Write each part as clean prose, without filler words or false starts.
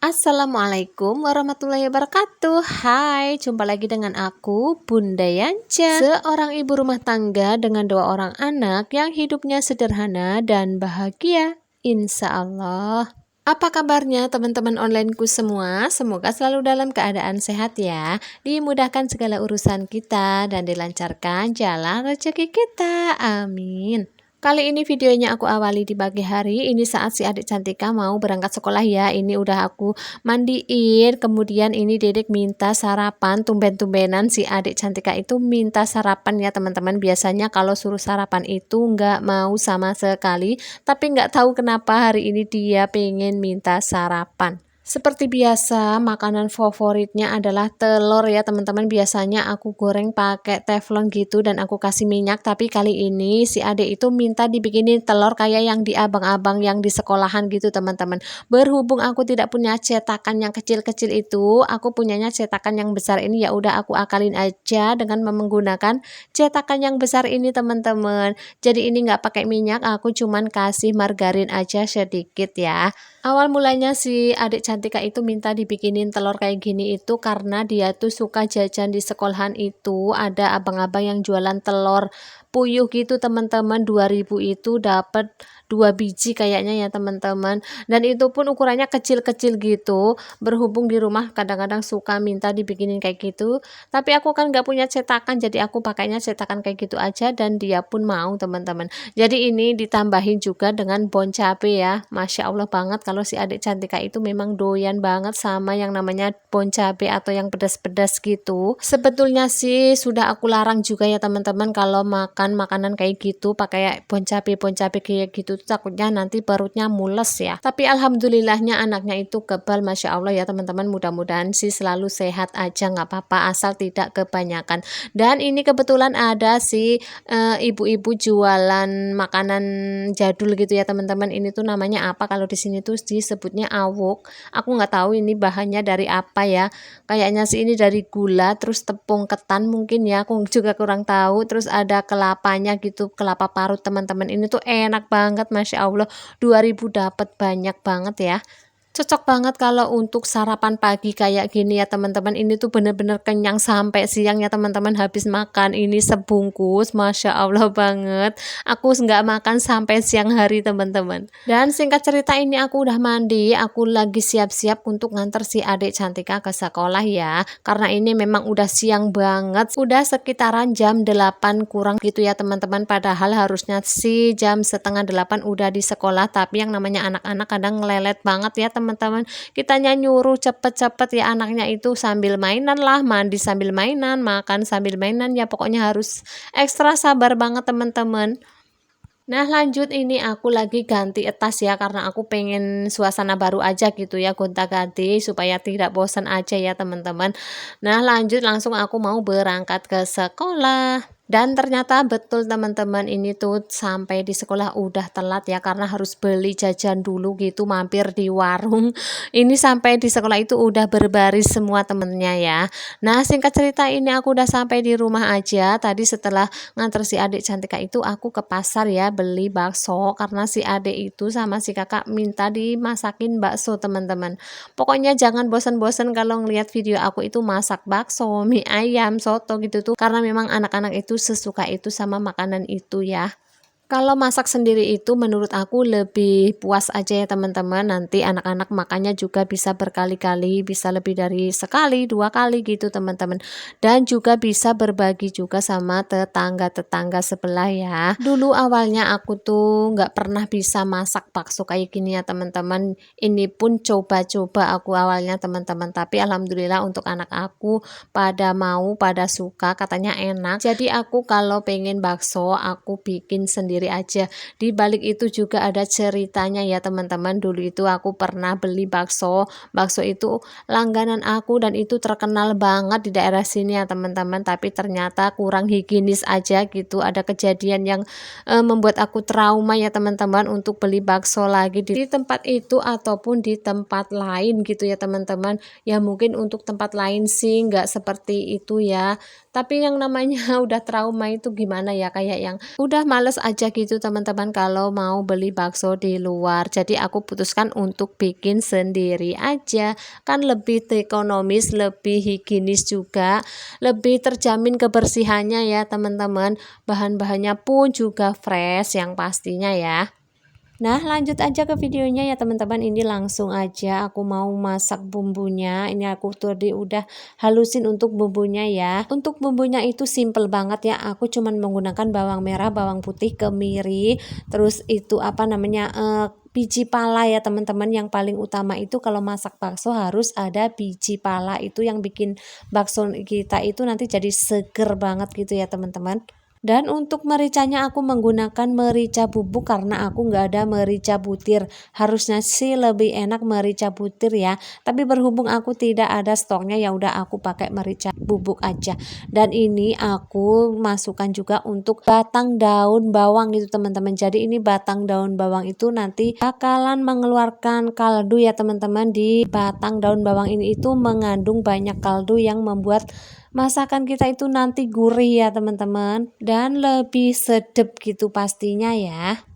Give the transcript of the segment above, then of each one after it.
Assalamualaikum warahmatullahi wabarakatuh. Hai, jumpa lagi dengan aku, Bunda Yanca, seorang ibu rumah tangga dengan 2 orang anak yang hidupnya sederhana dan bahagia, insya Allah. Apa kabarnya teman-teman onlineku semua? Semoga selalu dalam keadaan sehat ya, dimudahkan segala urusan kita dan dilancarkan jalan rezeki kita, amin. Kali ini videonya aku awali di pagi hari, ini saat si adik Cantika mau berangkat sekolah ya. Ini udah aku mandiin, kemudian ini Dedek minta sarapan, tumben-tumbenan si adik Cantika itu minta sarapan ya teman-teman. Biasanya kalau suruh sarapan itu nggak mau sama sekali, tapi nggak tahu kenapa hari ini dia pengen minta sarapan. Seperti biasa, makanan favoritnya adalah telur ya teman-teman. Biasanya aku goreng pakai teflon gitu dan aku kasih minyak. Tapi kali ini si adik itu minta dibikinin telur kayak yang di abang-abang yang di sekolahan gitu teman-teman. Berhubung aku tidak punya cetakan yang kecil-kecil itu, aku punyanya cetakan yang besar ini, ya udah aku akalin aja dengan menggunakan cetakan yang besar ini teman-teman. Jadi ini nggak pakai minyak, aku cuman kasih margarin aja sedikit ya. Awal mulanya si adik Cantika itu minta dibikinin telur kayak gini itu karena dia tuh suka jajan di sekolahan itu ada abang-abang yang jualan telur puyuh gitu teman-teman, 2000 itu dapat 2 biji kayaknya ya teman-teman, dan itu pun ukurannya kecil-kecil gitu. Berhubung di rumah kadang-kadang suka minta dibikinin kayak gitu, tapi aku kan nggak punya cetakan, jadi aku pakainya cetakan kayak gitu aja dan dia pun mau teman-teman. Jadi ini ditambahin juga dengan bon cabe ya, Masya Allah banget kalau si adik Cantika itu memang doyan banget sama yang namanya bon cabe atau yang pedas-pedas gitu. Sebetulnya sih sudah aku larang juga ya teman-teman kalau makan makanan kayak gitu pakai bon cabe kayak gitu tuh takutnya nanti perutnya mules ya. Tapi alhamdulillahnya anaknya itu kebal, Masya Allah ya teman-teman. Mudah-mudahan sih selalu sehat aja, nggak apa-apa asal tidak kebanyakan. Dan ini kebetulan ada si ibu-ibu jualan makanan jadul gitu ya teman-teman. Ini tuh namanya apa, kalau di sini tuh disebutnya awuk. Aku nggak tahu ini bahannya dari apa ya, kayaknya sih ini dari gula terus tepung ketan mungkin ya, aku juga kurang tahu. Terus ada kelapanya gitu, kelapa parut teman-teman. Ini tuh enak banget, Masya Allah, 2000 dapat banyak banget ya. Cocok banget kalau untuk sarapan pagi kayak gini ya teman-teman. Ini tuh bener-bener kenyang sampai siang ya teman-teman. Habis makan ini sebungkus, Masya Allah banget. Aku nggak makan sampai siang hari teman-teman. Dan singkat cerita ini aku udah mandi, aku lagi siap-siap untuk nganter si adik Cantika ke sekolah ya. Karena ini memang udah siang banget, udah sekitaran jam 8 kurang gitu ya teman-teman. Padahal harusnya sih jam setengah 8 udah di sekolah, tapi yang namanya anak-anak kadang ngelelet banget ya teman-teman. Kitanya nyuruh cepet-cepet ya, anaknya itu sambil mainan lah, mandi sambil mainan, makan sambil mainan ya, pokoknya harus ekstra sabar banget teman-teman. Nah lanjut, ini aku lagi ganti tas ya karena aku pengen suasana baru aja gitu ya, gonta-ganti supaya tidak bosan aja ya teman-teman. Nah lanjut langsung aku mau berangkat ke sekolah. Dan ternyata betul teman-teman, ini tuh sampai di sekolah udah telat ya karena harus beli jajan dulu gitu, mampir di warung. Ini sampai di sekolah itu udah berbaris semua temennya ya. Nah singkat cerita ini aku udah sampai di rumah aja. Tadi setelah nganter si adik Cantika itu aku ke pasar ya beli bakso karena si adik itu sama si kakak minta dimasakin bakso teman-teman. Pokoknya jangan bosan-bosan kalau ngeliat video aku itu masak bakso, mie ayam, soto gitu tuh, karena memang anak-anak itu sesuka itu sama makanan itu ya. Kalau masak sendiri itu menurut aku lebih puas aja ya teman-teman. Nanti anak-anak makannya juga bisa berkali-kali, bisa lebih dari sekali, 2 kali gitu teman-teman. Dan juga bisa berbagi juga sama tetangga-tetangga sebelah ya. Dulu awalnya aku tuh nggak pernah bisa masak bakso kayak gini ya teman-teman. Ini pun coba-coba aku awalnya teman-teman. Tapi alhamdulillah untuk anak aku pada mau, pada suka, katanya enak. Jadi aku kalau pengen bakso aku bikin sendiri aja. Di balik itu juga ada ceritanya ya teman-teman. Dulu itu aku pernah beli bakso. Bakso itu langganan aku dan itu terkenal banget di daerah sini ya teman-teman. Tapi ternyata kurang higienis aja gitu. Ada kejadian yang membuat aku trauma ya teman-teman untuk beli bakso lagi di tempat itu ataupun di tempat lain gitu ya teman-teman. Ya mungkin untuk tempat lain sih nggak seperti itu ya. Tapi yang namanya udah trauma itu gimana ya, kayak yang udah males aja gitu teman-teman kalau mau beli bakso di luar. Jadi aku putuskan untuk bikin sendiri aja, kan lebih ekonomis, lebih higienis juga, lebih terjamin kebersihannya ya teman-teman. Bahan-bahannya pun juga fresh yang pastinya ya. Nah, lanjut aja ke videonya ya teman-teman. Ini langsung aja aku mau masak bumbunya. Ini aku tadi udah halusin untuk bumbunya ya. Untuk bumbunya itu simple banget ya. Aku cuman menggunakan bawang merah, bawang putih, kemiri, terus itu apa namanya biji pala ya teman-teman. Yang paling utama itu kalau masak bakso harus ada biji pala. Itu yang bikin bakso kita itu nanti jadi seger banget gitu ya teman-teman. Dan untuk mericanya aku menggunakan merica bubuk karena aku nggak ada merica butir. Harusnya sih lebih enak merica butir ya. Tapi berhubung aku tidak ada stoknya, ya udah aku pakai merica bubuk aja. Dan ini aku masukkan juga untuk batang daun bawang itu teman-teman. Jadi ini batang daun bawang itu nanti bakalan mengeluarkan kaldu ya teman-teman. Di batang daun bawang ini itu mengandung banyak kaldu yang membuat masakan kita itu nanti gurih ya teman-teman, dan lebih sedap gitu pastinya ya.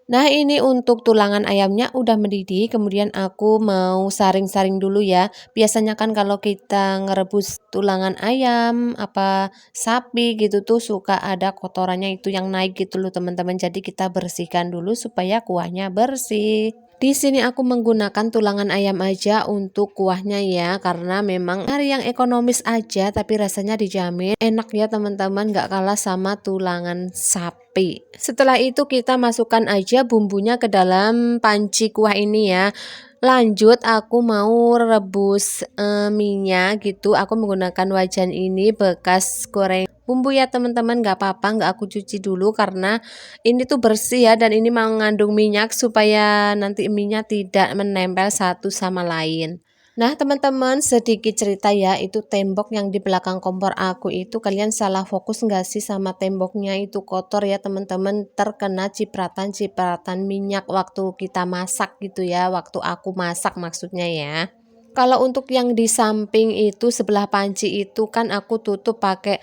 Nah, ini untuk tulangan ayamnya udah mendidih, kemudian aku mau saring-saring dulu ya. Biasanya kan kalau kita ngerebus tulangan ayam apa sapi gitu tuh suka ada kotorannya itu yang naik gitu loh teman-teman. Jadi kita bersihkan dulu supaya kuahnya bersih. Di sini aku menggunakan tulangan ayam aja untuk kuahnya ya, karena memang hari yang ekonomis aja tapi rasanya dijamin enak ya teman-teman, nggak kalah sama tulangan sapi. Setelah itu kita masukkan aja bumbunya ke dalam panci kuah ini ya. Lanjut aku mau rebus minyak gitu. Aku menggunakan wajan ini bekas goreng bumbu ya teman-teman, nggak apa-apa, nggak aku cuci dulu karena ini tuh bersih ya, dan ini mengandung minyak supaya nanti minyak tidak menempel satu sama lain. Nah teman-teman, sedikit cerita ya, itu tembok yang di belakang kompor aku itu kalian salah fokus nggak sih sama temboknya, itu kotor ya teman-teman, terkena cipratan-cipratan minyak waktu kita masak gitu ya, waktu aku masak maksudnya ya. Kalau untuk yang di samping itu sebelah panci itu kan aku tutup pakai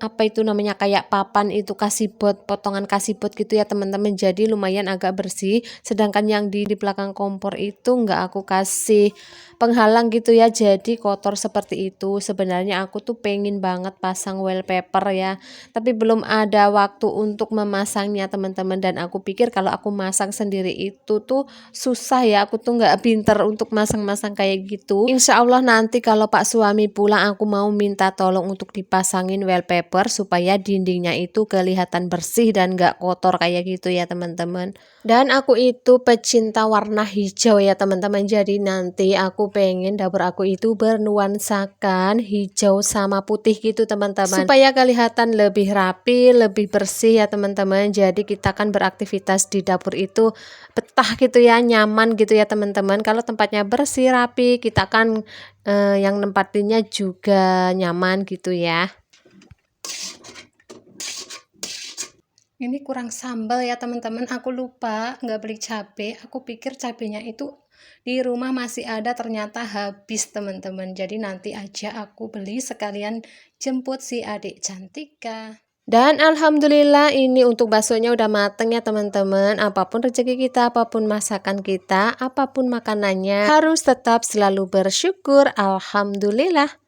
apa itu namanya kayak papan itu kasibot, potongan kasibot gitu ya teman-teman, jadi lumayan agak bersih. Sedangkan yang di belakang kompor itu nggak aku kasih penghalang gitu ya, jadi kotor seperti itu. Sebenarnya aku tuh pengen banget pasang wallpaper ya, tapi belum ada waktu untuk memasangnya teman-teman, dan aku pikir kalau aku masang sendiri itu tuh susah ya, aku tuh nggak pinter untuk masang-masang kayak gitu. Insya Allah nanti kalau Pak suami pulang aku mau minta tolong untuk dipasangin wallpaper supaya dindingnya itu kelihatan bersih dan nggak kotor kayak gitu ya teman-teman. Dan aku itu pecinta warna hijau ya teman-teman, jadi nanti aku pengen dapur aku itu bernuansakan hijau sama putih gitu teman-teman, supaya kelihatan lebih rapi, lebih bersih ya teman-teman. Jadi kita kan beraktivitas di dapur itu betah gitu ya, nyaman gitu ya teman-teman. Kalau tempatnya bersih, rapi, kita kan yang nempatinnya juga nyaman gitu ya. Ini kurang sambal ya teman-teman, aku lupa nggak beli cabai. Aku pikir cabenya itu di rumah masih ada, ternyata habis teman-teman. Jadi nanti aja aku beli sekalian jemput si adik Cantika. Dan alhamdulillah ini untuk baksonya udah mateng ya teman-teman. Apapun rezeki kita, apapun masakan kita, apapun makanannya, harus tetap selalu bersyukur. Alhamdulillah.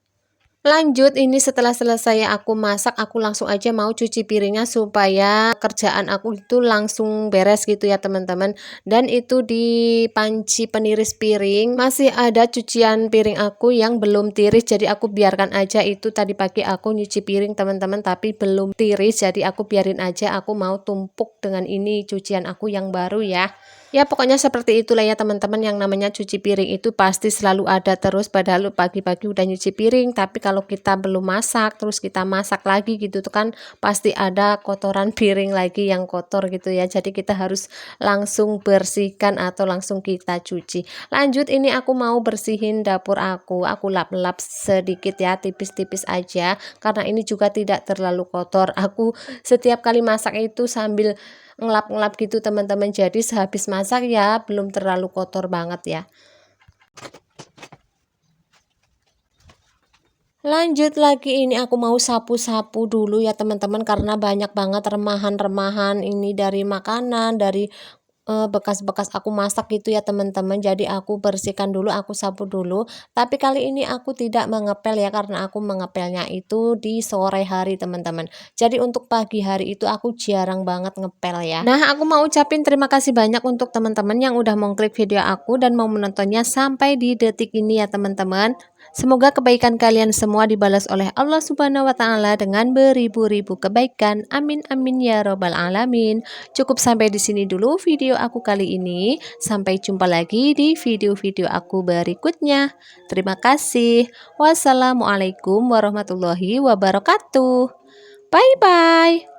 Lanjut, ini setelah selesai aku masak, aku langsung aja mau cuci piringnya supaya kerjaan aku itu langsung beres gitu ya teman-teman. Dan itu di panci peniris piring masih ada cucian piring aku yang belum tiris, jadi aku biarkan aja. Itu tadi pagi aku nyuci piring teman-teman tapi belum tiris, jadi aku biarin aja, aku mau tumpuk dengan ini cucian aku yang baru ya. Ya pokoknya seperti itulah ya teman-teman, yang namanya cuci piring itu pasti selalu ada terus, padahal pagi-pagi udah nyuci piring, tapi kalau kita belum masak terus kita masak lagi gitu tuh kan pasti ada kotoran piring lagi yang kotor gitu ya, jadi kita harus langsung bersihkan atau langsung kita cuci. Lanjut, ini aku mau bersihin dapur aku lap-lap sedikit ya, tipis-tipis aja karena ini juga tidak terlalu kotor. Aku setiap kali masak itu sambil ngelap-ngelap gitu teman-teman, jadi sehabis masak ya belum terlalu kotor banget ya. Lanjut lagi, ini aku mau sapu-sapu dulu ya teman-teman, karena banyak banget remahan-remahan ini dari makanan, dari bekas-bekas aku masak gitu ya teman-teman. Jadi aku bersihkan dulu, aku sapu dulu. Tapi kali ini aku tidak mengepel ya, karena aku mengepelnya itu di sore hari teman-teman. Jadi untuk pagi hari itu aku jarang banget ngepel ya. Nah, aku mau ucapin terima kasih banyak untuk teman-teman yang udah mau klik video aku dan mau menontonnya sampai di detik ini ya teman-teman. Semoga kebaikan kalian semua dibalas oleh Allah Subhanahu wa Ta'ala dengan beribu-ribu kebaikan. Amin, amin ya Robbal 'Alamin. Cukup sampai di sini dulu video aku kali ini. Sampai jumpa lagi di video-video aku berikutnya. Terima kasih. Wassalamualaikum warahmatullahi wabarakatuh. Bye bye.